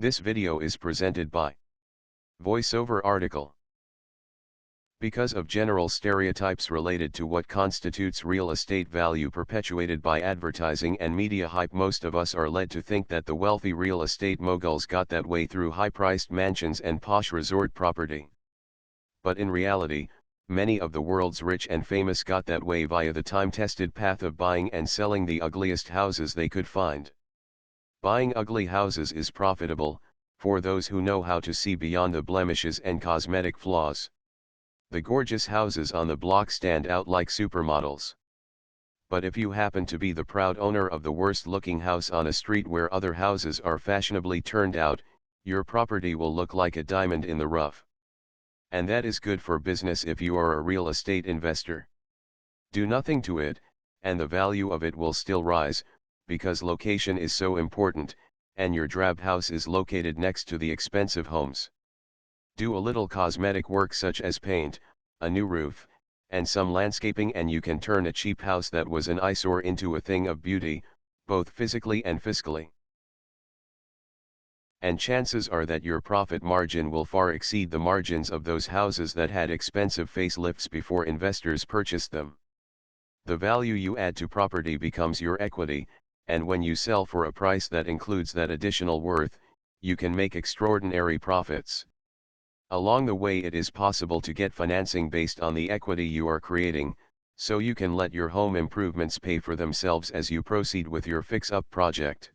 This video is presented by VoiceOver article. Because of general stereotypes related to what constitutes real estate value perpetuated by advertising and media hype, most of us are led to think that the wealthy real estate moguls got that way through high-priced mansions and posh resort property. But in reality, many of the world's rich and famous got that way via the time-tested path of buying and selling the ugliest houses they could find. Buying ugly houses is profitable, for those who know how to see beyond the blemishes and cosmetic flaws. The gorgeous houses on the block stand out like supermodels. But if you happen to be the proud owner of the worst-looking house on a street where other houses are fashionably turned out, your property will look like a diamond in the rough. And that is good for business if you are a real estate investor. Do nothing to it, and the value of it will still rise, because location is so important, and your drab house is located next to the expensive homes. Do a little cosmetic work such as paint, a new roof, and some landscaping, and you can turn a cheap house that was an eyesore into a thing of beauty, both physically and fiscally. And chances are that your profit margin will far exceed the margins of those houses that had expensive facelifts before investors purchased them. The value you add to property becomes your equity, and when you sell for a price that includes that additional worth, you can make extraordinary profits. Along the way, it is possible to get financing based on the equity you are creating, so you can let your home improvements pay for themselves as you proceed with your fix-up project.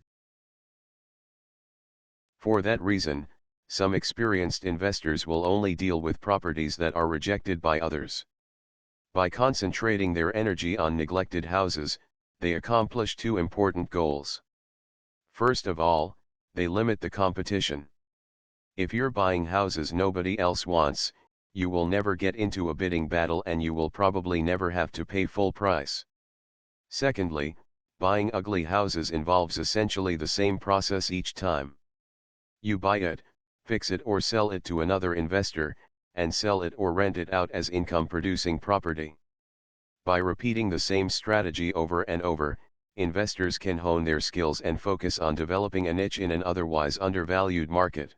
For that reason, some experienced investors will only deal with properties that are rejected by others. By concentrating their energy on neglected houses, they accomplish two important goals. First of all, they limit the competition. If you're buying houses nobody else wants, you will never get into a bidding battle and you will probably never have to pay full price. Secondly, buying ugly houses involves essentially the same process each time. You buy it, fix it or sell it to another investor, and sell it or rent it out as income-producing property. By repeating the same strategy over and over, investors can hone their skills and focus on developing a niche in an otherwise undervalued market.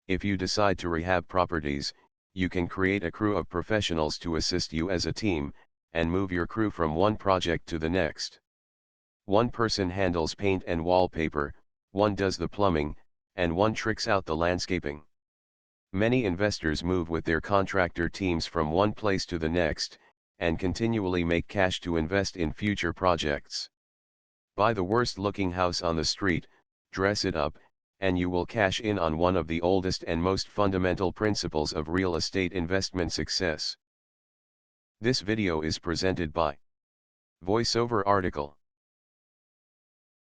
If you decide to rehab properties, you can create a crew of professionals to assist you as a team, and move your crew from one project to the next. One person handles paint and wallpaper, one does the plumbing, and one tricks out the landscaping. Many investors move with their contractor teams from one place to the next, and continually make cash to invest in future projects. Buy the worst-looking house on the street, dress it up, and you will cash in on one of the oldest and most fundamental principles of real estate investment success. This video is presented by VoiceOver article.